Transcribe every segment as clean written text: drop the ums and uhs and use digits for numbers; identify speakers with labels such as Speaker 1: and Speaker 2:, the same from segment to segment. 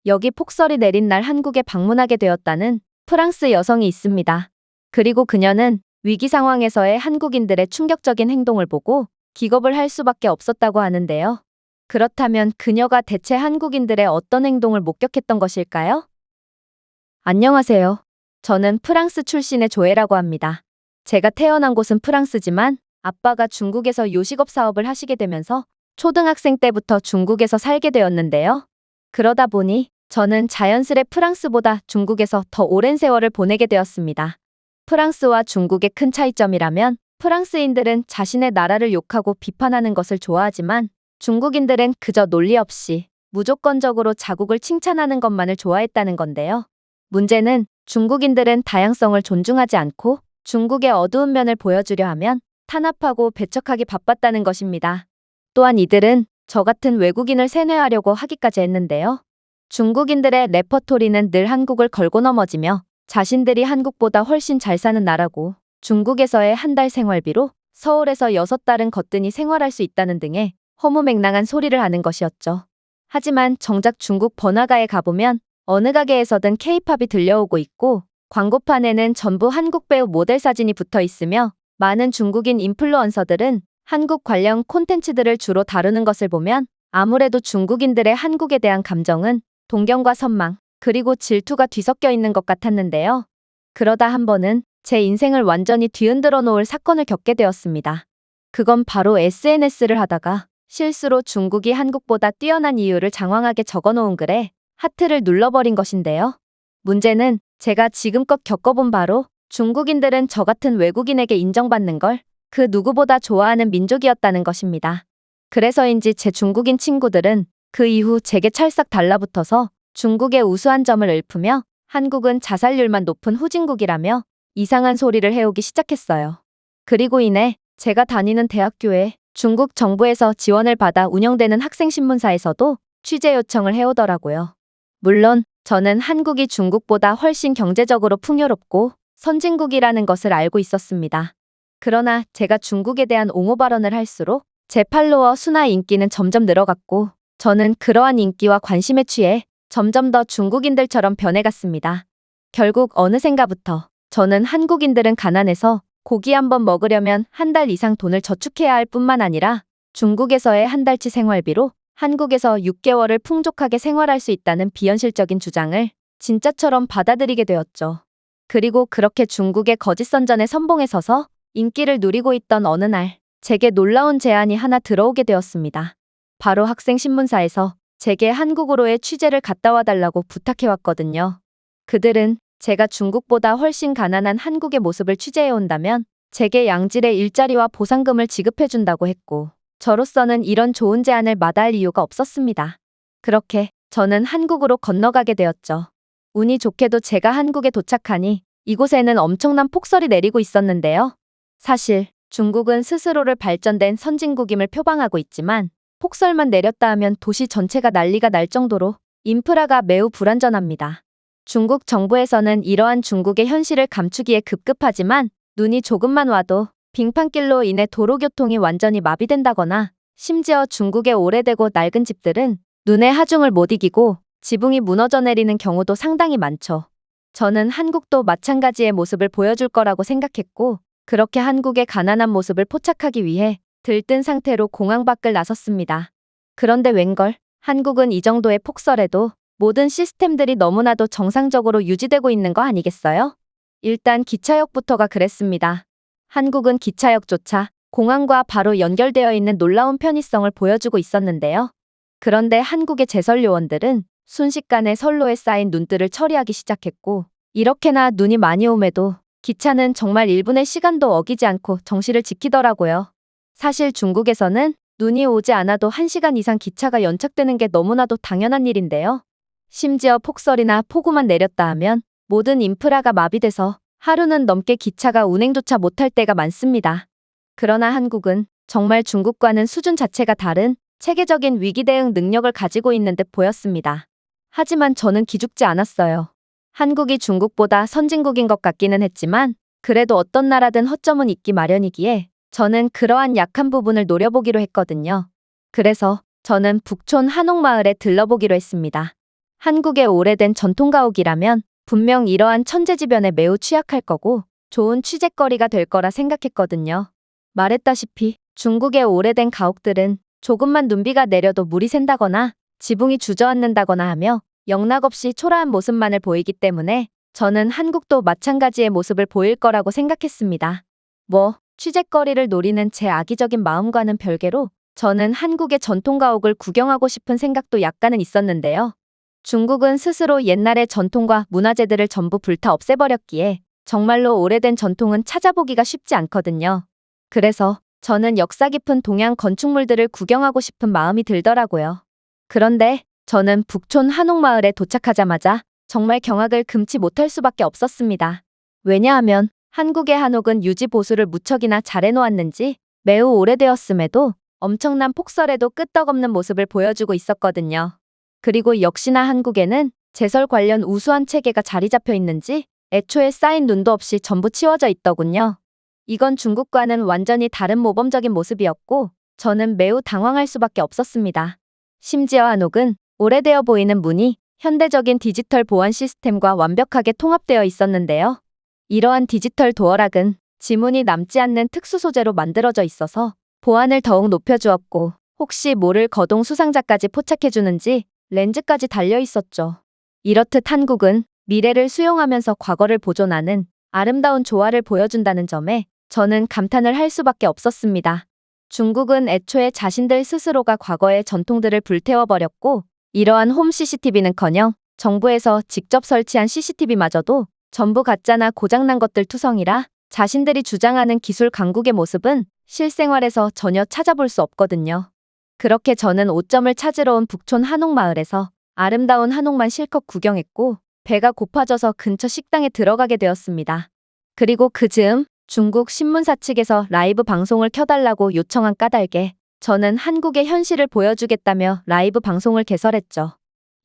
Speaker 1: 여기 폭설이 내린 날 한국에 방문하게 되었다는 프랑스 여성이 있습니다. 그리고 그녀는 위기 상황에서의 한국인들의 충격적인 행동을 보고 기겁을 할 수밖에 없었다고 하는데요. 그렇다면 그녀가 대체 한국인들의 어떤 행동을 목격했던 것일까요? 안녕하세요. 저는 프랑스 출신의 조에라고 합니다. 제가 태어난 곳은 프랑스지만 아빠가 중국에서 요식업 사업을 하시게 되면서 초등학생 때부터 중국에서 살게 되었는데요. 그러다 보니 저는 자연스레 프랑스보다 중국에서 더 오랜 세월을 보내게 되었습니다. 프랑스와 중국의 큰 차이점이라면 프랑스인들은 자신의 나라를 욕하고 비판하는 것을 좋아하지만 중국인들은 그저 논리 없이 무조건적으로 자국을 칭찬하는 것만을 좋아했다는 건데요. 문제는 중국인들은 다양성을 존중하지 않고 중국의 어두운 면을 보여주려 하면 탄압하고 배척하기 바빴다는 것입니다. 또한 이들은 저 같은 외국인을 세뇌하려고 하기까지 했는데요. 중국인들의 레퍼토리는 늘 한국을 걸고 넘어지며 자신들이 한국보다 훨씬 잘 사는 나라고 중국에서의 한 달 생활비로 서울에서 6달은 거뜬히 생활할 수 있다는 등의 허무맹랑한 소리를 하는 것이었죠. 하지만 정작 중국 번화가에 가보면 어느 가게에서든 케이팝이 들려오고 있고 광고판에는 전부 한국 배우 모델 사진이 붙어 있으며 많은 중국인 인플루언서들은 한국 관련 콘텐츠들을 주로 다루는 것을 보면 아무래도 중국인들의 한국에 대한 감정은 동경과 선망, 그리고 질투가 뒤섞여 있는 것 같았는데요. 그러다 한 번은 제 인생을 완전히 뒤흔들어 놓을 사건을 겪게 되었습니다. 그건 바로 SNS를 하다가 실수로 중국이 한국보다 뛰어난 이유를 장황하게 적어놓은 글에 하트를 눌러버린 것인데요. 문제는 제가 지금껏 겪어본 바로 중국인들은 저 같은 외국인에게 인정받는 걸 그 누구보다 좋아하는 민족이었다는 것입니다. 그래서인지 제 중국인 친구들은 그 이후 제게 찰싹 달라붙어서 중국의 우수한 점을 읊으며 한국은 자살률만 높은 후진국이라며 이상한 소리를 해오기 시작했어요. 그리고 이내 제가 다니는 대학교에 중국 정부에서 지원을 받아 운영되는 학생신문사에서도 취재 요청을 해오더라고요. 물론 저는 한국이 중국보다 훨씬 경제적으로 풍요롭고 선진국이라는 것을 알고 있었습니다. 그러나 제가 중국에 대한 옹호 발언을 할수록 제 팔로워 수나 인기는 점점 늘어갔고 저는 그러한 인기와 관심에 취해 점점 더 중국인들처럼 변해갔습니다. 결국 어느샌가부터 저는 한국인들은 가난해서 고기 한 번 먹으려면 한 달 이상 돈을 저축해야 할 뿐만 아니라 중국에서의 한 달치 생활비로 한국에서 6개월을 풍족하게 생활할 수 있다는 비현실적인 주장을 진짜처럼 받아들이게 되었죠. 그리고 그렇게 중국의 거짓 선전에 선봉에 서서 인기를 누리고 있던 어느 날 제게 놀라운 제안이 하나 들어오게 되었습니다. 바로 학생신문사에서 제게 한국으로의 취재를 갔다 와달라고 부탁해왔거든요. 그들은 제가 중국보다 훨씬 가난한 한국의 모습을 취재해온다면 제게 양질의 일자리와 보상금을 지급해준다고 했고 저로서는 이런 좋은 제안을 마다할 이유가 없었습니다. 그렇게 저는 한국으로 건너가게 되었죠. 운이 좋게도 제가 한국에 도착하니 이곳에는 엄청난 폭설이 내리고 있었는데요. 사실 중국은 스스로를 발전된 선진국임을 표방하고 있지만 폭설만 내렸다 하면 도시 전체가 난리가 날 정도로 인프라가 매우 불안전합니다. 중국 정부에서는 이러한 중국의 현실을 감추기에 급급하지만 눈이 조금만 와도 빙판길로 인해 도로교통이 완전히 마비된다거나 심지어 중국의 오래되고 낡은 집들은 눈의 하중을 못 이기고 지붕이 무너져 내리는 경우도 상당히 많죠. 저는 한국도 마찬가지의 모습을 보여줄 거라고 생각했고 그렇게 한국의 가난한 모습을 포착하기 위해 들뜬 상태로 공항 밖을 나섰습니다. 그런데 웬걸, 한국은 이 정도의 폭설에도 모든 시스템들이 너무나도 정상적으로 유지되고 있는 거 아니겠어요? 일단 기차역부터가 그랬습니다. 한국은 기차역조차 공항과 바로 연결되어 있는 놀라운 편의성을 보여주고 있었는데요. 그런데 한국의 제설요원들은 순식간에 선로에 쌓인 눈들을 처리하기 시작했고 이렇게나 눈이 많이 옴에도 기차는 정말 1분의 시간도 어기지 않고 정시를 지키더라고요. 사실 중국에서는 눈이 오지 않아도 1시간 이상 기차가 연착되는 게 너무나도 당연한 일인데요. 심지어 폭설이나 폭우만 내렸다 하면 모든 인프라가 마비돼서 하루는 넘게 기차가 운행조차 못할 때가 많습니다. 그러나 한국은 정말 중국과는 수준 자체가 다른 체계적인 위기 대응 능력을 가지고 있는 듯 보였습니다. 하지만 저는 기죽지 않았어요. 한국이 중국보다 선진국인 것 같기는 했지만 그래도 어떤 나라든 허점은 있기 마련이기에 저는 그러한 약한 부분을 노려보기로 했거든요. 그래서 저는 북촌 한옥마을에 들러보기로 했습니다. 한국의 오래된 전통 가옥이라면 분명 이러한 천재지변에 매우 취약할 거고 좋은 취재거리가 될 거라 생각했거든요. 말했다시피 중국의 오래된 가옥들은 조금만 눈비가 내려도 물이 샌다거나 지붕이 주저앉는다거나 하며 영락없이 초라한 모습만을 보이기 때문에 저는 한국도 마찬가지의 모습을 보일 거라고 생각했습니다. 취재거리를 노리는 제 악의적인 마음과는 별개로 저는 한국의 전통 가옥을 구경하고 싶은 생각도 약간은 있었는데요. 중국은 스스로 옛날의 전통과 문화재들을 전부 불타 없애버렸기에 정말로 오래된 전통은 찾아보기가 쉽지 않거든요. 그래서 저는 역사 깊은 동양 건축물들을 구경하고 싶은 마음이 들더라고요. 그런데 저는 북촌 한옥마을에 도착하자마자 정말 경악을 금치 못할 수밖에 없었습니다. 왜냐하면 한국의 한옥은 유지 보수를 무척이나 잘해놓았는지 매우 오래되었음에도 엄청난 폭설에도 끄떡없는 모습을 보여주고 있었거든요. 그리고 역시나 한국에는 제설 관련 우수한 체계가 자리 잡혀 있는지 애초에 쌓인 눈도 없이 전부 치워져 있더군요. 이건 중국과는 완전히 다른 모범적인 모습이었고 저는 매우 당황할 수밖에 없었습니다. 심지어 한옥은 오래되어 보이는 문이 현대적인 디지털 보안 시스템과 완벽하게 통합되어 있었는데요. 이러한 디지털 도어락은 지문이 남지 않는 특수 소재로 만들어져 있어서 보안을 더욱 높여주었고 혹시 모를 거동 수상자까지 포착해주는지 렌즈까지 달려 있었죠. 이렇듯 한국은 미래를 수용하면서 과거를 보존하는 아름다운 조화를 보여준다는 점에 저는 감탄을 할 수밖에 없었습니다. 중국은 애초에 자신들 스스로가 과거의 전통들을 불태워버렸고 이러한 홈 CCTV는커녕 정부에서 직접 설치한 CCTV마저도 전부 가짜나 고장난 것들 투성이라 자신들이 주장하는 기술 강국의 모습은 실생활에서 전혀 찾아볼 수 없거든요. 그렇게 저는 오점을 찾으러 온 북촌 한옥마을에서 아름다운 한옥만 실컷 구경했고 배가 고파져서 근처 식당에 들어가게 되었습니다. 그리고 그 즈음 중국 신문사 측에서 라이브 방송을 켜달라고 요청한 까닭에 저는 한국의 현실을 보여주겠다며 라이브 방송을 개설했죠.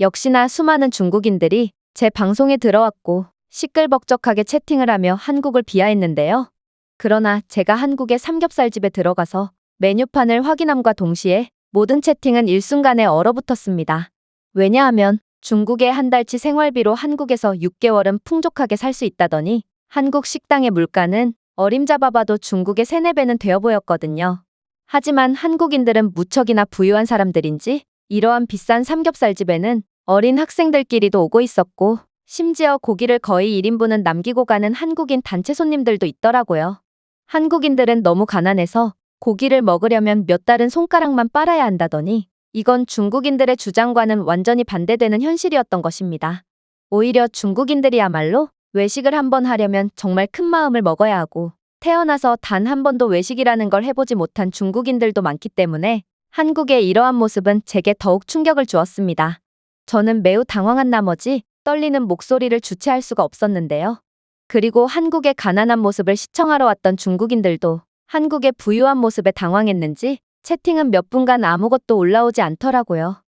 Speaker 1: 역시나 수많은 중국인들이 제 방송에 들어왔고 시끌벅적하게 채팅을 하며 한국을 비하했는데요. 그러나 제가 한국의 삼겹살집에 들어가서 메뉴판을 확인함과 동시에 모든 채팅은 일순간에 얼어붙었습니다. 왜냐하면 중국의 한 달치 생활비로 한국에서 6개월은 풍족하게 살 수 있다더니 한국 식당의 물가는 어림잡아봐도 중국의 3, 4배는 되어 보였거든요. 하지만 한국인들은 무척이나 부유한 사람들인지 이러한 비싼 삼겹살집에는 어린 학생들끼리도 오고 있었고 심지어 고기를 거의 1인분은 남기고 가는 한국인 단체 손님들도 있더라고요. 한국인들은 너무 가난해서 고기를 먹으려면 몇 달은 손가락만 빨아야 한다더니 이건 중국인들의 주장과는 완전히 반대되는 현실이었던 것입니다. 오히려 중국인들이야말로 외식을 한번 하려면 정말 큰 마음을 먹어야 하고 태어나서 단 한 번도 외식이라는 걸 해보지 못한 중국인들도 많기 때문에 한국의 이러한 모습은 제게 더욱 충격을 주었습니다. 저는 매우 당황한 나머지 떨리는 목소리를 주체할 수가 없었는데요. 그리고 한국의 가난한 모습을 시청하러 왔던 중국인들도 한국의 부유한 모습에 당황했는지 채팅은 몇 분간 아무것도 올라오지 않더라고요.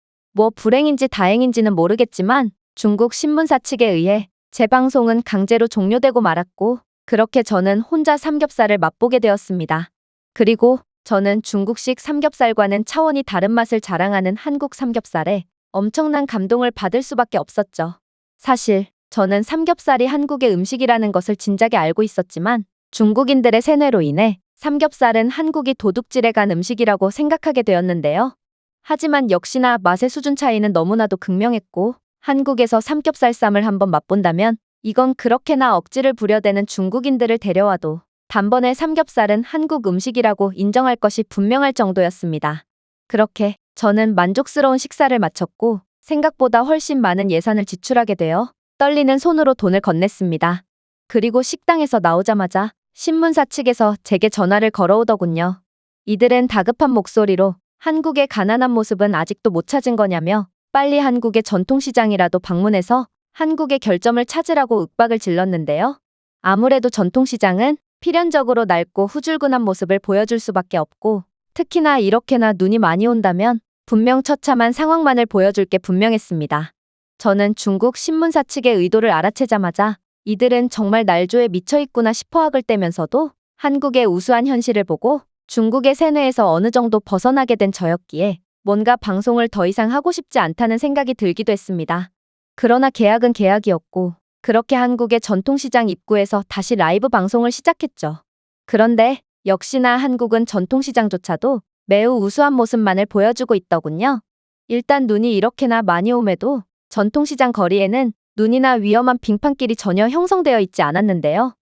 Speaker 1: 불행인지 다행인지는 모르겠지만 중국 신문사 측에 의해 제 방송은 강제로 종료되고 말았고 그렇게 저는 혼자 삼겹살을 맛보게 되었습니다. 그리고 저는 중국식 삼겹살과는 차원이 다른 맛을 자랑하는 한국 삼겹살에 엄청난 감동을 받을 수밖에 없었죠. 사실 저는 삼겹살이 한국의 음식이라는 것을 진작에 알고 있었지만 중국인들의 세뇌로 인해 삼겹살은 한국이 도둑질해 간 음식이라고 생각하게 되었는데요. 하지만 역시나 맛의 수준 차이는 너무나도 극명했고 한국에서 삼겹살쌈을 한번 맛본다면 이건 그렇게나 억지를 부려대는 중국인들을 데려와도 단번에 삼겹살은 한국 음식이라고 인정할 것이 분명할 정도였습니다. 그렇게 저는 만족스러운 식사를 마쳤고 생각보다 훨씬 많은 예산을 지출하게 되어 떨리는 손으로 돈을 건넸습니다. 그리고 식당에서 나오자마자 신문사 측에서 제게 전화를 걸어오더군요. 이들은 다급한 목소리로 한국의 가난한 모습은 아직도 못 찾은 거냐며 빨리 한국의 전통시장이라도 방문해서 한국의 결점을 찾으라고 윽박을 질렀는데요. 아무래도 전통시장은 필연적으로 낡고 후줄근한 모습을 보여줄 수밖에 없고 특히나 이렇게나 눈이 많이 온다면 분명 처참한 상황만을 보여줄 게 분명했습니다. 저는 중국 신문사 측의 의도를 알아채자마자 이들은 정말 날조에 미쳐있구나 싶어 학을 떼면서도 한국의 우수한 현실을 보고 중국의 세뇌에서 어느 정도 벗어나게 된 저였기에 뭔가 방송을 더 이상 하고 싶지 않다는 생각이 들기도 했습니다. 그러나 계약은 계약이었고, 그렇게 한국의 전통시장 입구에서 다시 라이브 방송을 시작했죠. 그런데 역시나 한국은 전통시장조차도 매우 우수한 모습만을 보여주고 있더군요. 일단 눈이 이렇게나 많이 옴에도 전통시장 거리에는 눈이나 위험한 빙판길이 전혀 형성되어 있지 않았는데요.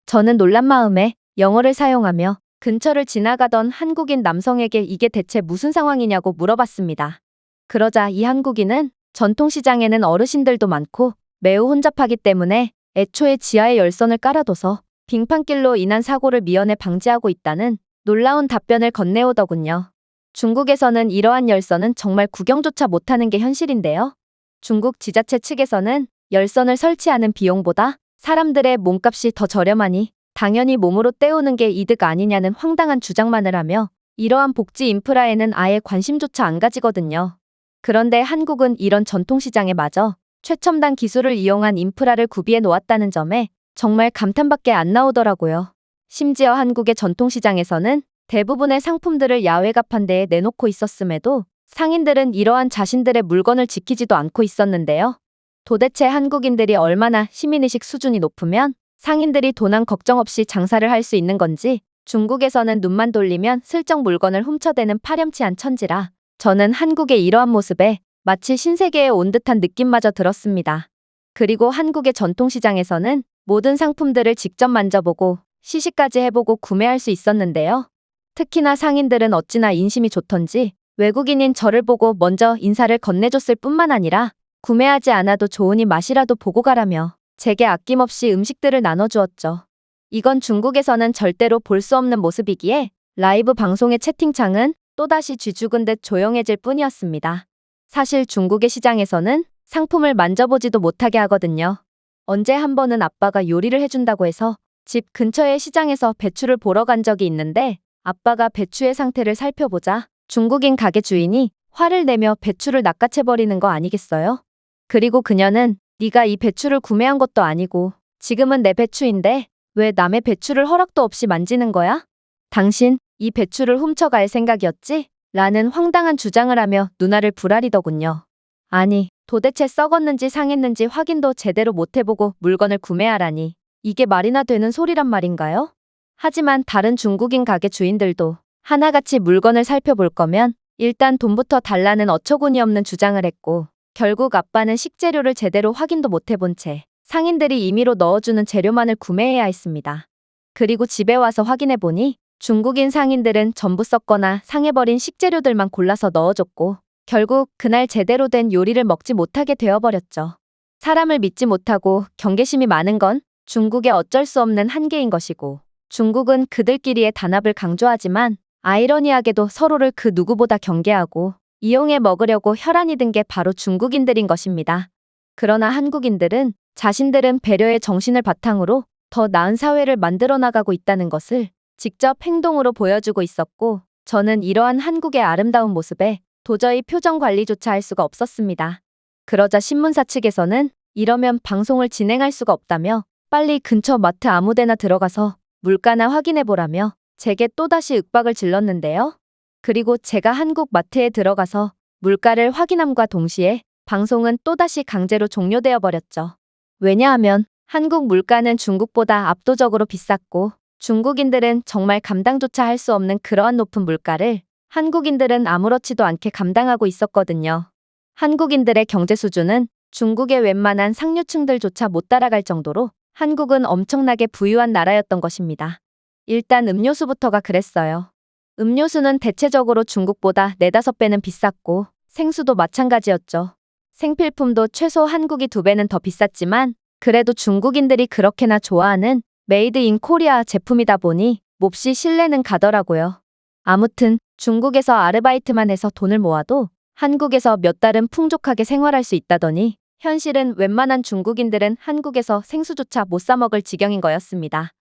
Speaker 1: 저는 놀란 마음에 영어를 사용하며 근처를 지나가던 한국인 남성에게 이게 대체 무슨 상황이냐고 물어봤습니다. 그러자 이 한국인은 전통시장에는 어르신들도 많고 매우 혼잡하기 때문에 애초에 지하에 열선을 깔아둬서 빙판길로 인한 사고를 미연에 방지하고 있다는 놀라운 답변을 건네오더군요. 중국에서는 이러한 열선은 정말 구경조차 못하는 게 현실인데요. 중국 지자체 측에서는 열선을 설치하는 비용보다 사람들의 몸값이 더 저렴하니 당연히 몸으로 때우는 게 이득 아니냐는 황당한 주장만을 하며 이러한 복지 인프라에는 아예 관심조차 안 가지거든요. 그런데 한국은 이런 전통시장에 마저 최첨단 기술을 이용한 인프라를 구비해 놓았다는 점에 정말 감탄밖에 안 나오더라고요. 심지어 한국의 전통시장에서는 대부분의 상품들을 야외 가판대에 내놓고 있었음에도 상인들은 이러한 자신들의 물건을 지키지도 않고 있었는데요. 도대체 한국인들이 얼마나 시민의식 수준이 높으면 상인들이 도난 걱정 없이 장사를 할 수 있는 건지 중국에서는 눈만 돌리면 슬쩍 물건을 훔쳐대는 파렴치한 천지라 저는 한국의 이러한 모습에 마치 신세계에 온 듯한 느낌마저 들었습니다. 그리고 한국의 전통시장에서는 모든 상품들을 직접 만져보고 시식까지 해보고 구매할 수 있었는데요. 특히나 상인들은 어찌나 인심이 좋던지 외국인인 저를 보고 먼저 인사를 건네줬을 뿐만 아니라 구매하지 않아도 좋으니 맛이라도 보고 가라며 제게 아낌없이 음식들을 나눠주었죠. 이건 중국에서는 절대로 볼 수 없는 모습이기에 라이브 방송의 채팅창은 또다시 쥐죽은 듯 조용해질 뿐이었습니다. 사실 중국의 시장에서는 상품을 만져보지도 못하게 하거든요. 언제 한 번은 아빠가 요리를 해준다고 해서 집 근처의 시장에서 배추를 보러 간 적이 있는데 아빠가 배추의 상태를 살펴보자 중국인 가게 주인이 화를 내며 배추를 낚아채버리는 거 아니겠어요? 그리고 그녀는 네가 이 배추를 구매한 것도 아니고 지금은 내 배추인데 왜 남의 배추를 허락도 없이 만지는 거야? 당신 이 배추를 훔쳐갈 생각이었지? 라는 황당한 주장을 하며 누나를 불아리더군요. 아니, 도대체 썩었는지 상했는지 확인도 제대로 못 해보고 물건을 구매하라니 이게 말이나 되는 소리란 말인가요? 하지만 다른 중국인 가게 주인들도 하나같이 물건을 살펴볼 거면 일단 돈부터 달라는 어처구니 없는 주장을 했고 결국 아빠는 식재료를 제대로 확인도 못 해본 채 상인들이 임의로 넣어주는 재료만을 구매해야 했습니다. 그리고 집에 와서 확인해보니 중국인 상인들은 전부 썩거나 상해버린 식재료들만 골라서 넣어줬고 결국 그날 제대로 된 요리를 먹지 못하게 되어버렸죠. 사람을 믿지 못하고 경계심이 많은 건 중국의 어쩔 수 없는 한계인 것이고 중국은 그들끼리의 단합을 강조하지만 아이러니하게도 서로를 그 누구보다 경계하고 이용해 먹으려고 혈안이 든 게 바로 중국인들인 것입니다. 그러나 한국인들은 자신들은 배려의 정신을 바탕으로 더 나은 사회를 만들어 나가고 있다는 것을 직접 행동으로 보여주고 있었고 저는 이러한 한국의 아름다운 모습에 도저히 표정 관리조차 할 수가 없었습니다. 그러자 신문사 측에서는 이러면 방송을 진행할 수가 없다며 빨리 근처 마트 아무데나 들어가서 물가나 확인해보라며 제게 또다시 윽박을 질렀는데요. 그리고 제가 한국 마트에 들어가서 물가를 확인함과 동시에 방송은 또다시 강제로 종료되어 버렸죠. 왜냐하면 한국 물가는 중국보다 압도적으로 비쌌고 중국인들은 정말 감당조차 할 수 없는 그러한 높은 물가를 한국인들은 아무렇지도 않게 감당하고 있었거든요. 한국인들의 경제 수준은 중국의 웬만한 상류층들조차 못 따라갈 정도로 한국은 엄청나게 부유한 나라였던 것입니다. 일단 음료수부터가 그랬어요. 음료수는 대체적으로 중국보다 4~5배는 비쌌고 생수도 마찬가지였죠. 생필품도 최소 한국이 2배는 더 비쌌지만 그래도 중국인들이 그렇게나 좋아하는 메이드 인 코리아 제품이다 보니 몹시 신뢰는 가더라고요. 아무튼 중국에서 아르바이트만 해서 돈을 모아도 한국에서 몇 달은 풍족하게 생활할 수 있다더니 현실은 웬만한 중국인들은 한국에서 생수조차 못 사 먹을 지경인 거였습니다.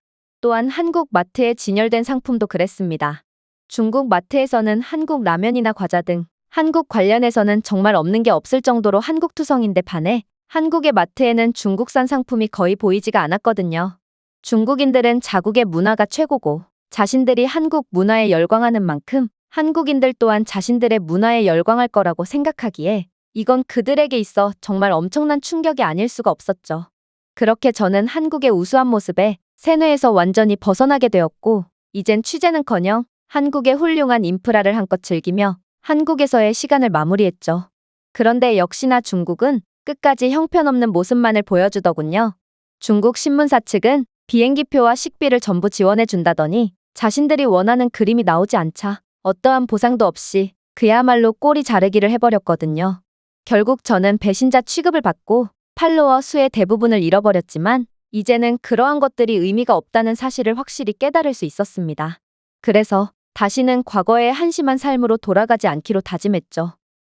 Speaker 1: 또한 한국 마트에 진열된 상품도 그랬습니다. 중국 마트에서는 한국 라면이나 과자 등 한국 관련해서는 정말 없는 게 없을 정도로 한국투성인데 반해 한국의 마트에는 중국산 상품이 거의 보이지가 않았거든요. 중국인들은 자국의 문화가 최고고 자신들이 한국 문화에 열광하는 만큼 한국인들 또한 자신들의 문화에 열광할 거라고 생각하기에 이건 그들에게 있어 정말 엄청난 충격이 아닐 수가 없었죠. 그렇게 저는 한국의 우수한 모습에 세뇌에서 완전히 벗어나게 되었고, 이젠 취재는커녕 한국의 훌륭한 인프라를 한껏 즐기며 한국에서의 시간을 마무리했죠. 그런데 역시나 중국은 끝까지 형편없는 모습만을 보여주더군요. 중국 신문사 측은 비행기표와 식비를 전부 지원해준다더니 자신들이 원하는 그림이 나오지 않자 어떠한 보상도 없이 그야말로 꼬리 자르기를 해버렸거든요. 결국 저는 배신자 취급을 받고 팔로워 수의 대부분을 잃어버렸지만 이제는 그러한 것들이 의미가 없다는 사실을 확실히 깨달을 수 있었습니다. 그래서 다시는 과거의 한심한 삶으로 돌아가지 않기로 다짐했죠.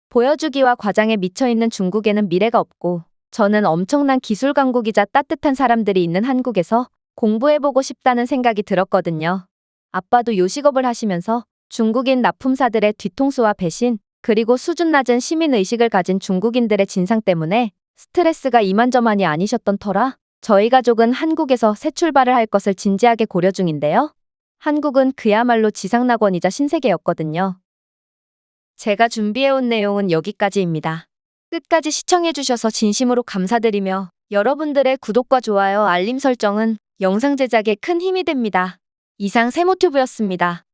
Speaker 1: 보여주기와 과장에 미쳐있는 중국에는 미래가 없고 저는 엄청난 기술 강국이자 따뜻한 사람들이 있는 한국에서 공부해보고 싶다는 생각이 들었거든요. 아빠도 요식업을 하시면서 중국인 납품사들의 뒤통수와 배신, 그리고 수준 낮은 시민의식을 가진 중국인들의 진상 때문에 스트레스가 이만저만이 아니셨던 터라 저희 가족은 한국에서 새 출발을 할 것을 진지하게 고려 중인데요. 한국은 그야말로 지상낙원이자 신세계였거든요. 제가 준비해온 내용은 여기까지입니다. 끝까지 시청해주셔서 진심으로 감사드리며 여러분들의 구독과 좋아요, 알림 설정은 영상 제작에 큰 힘이 됩니다. 이상 세모튜브였습니다.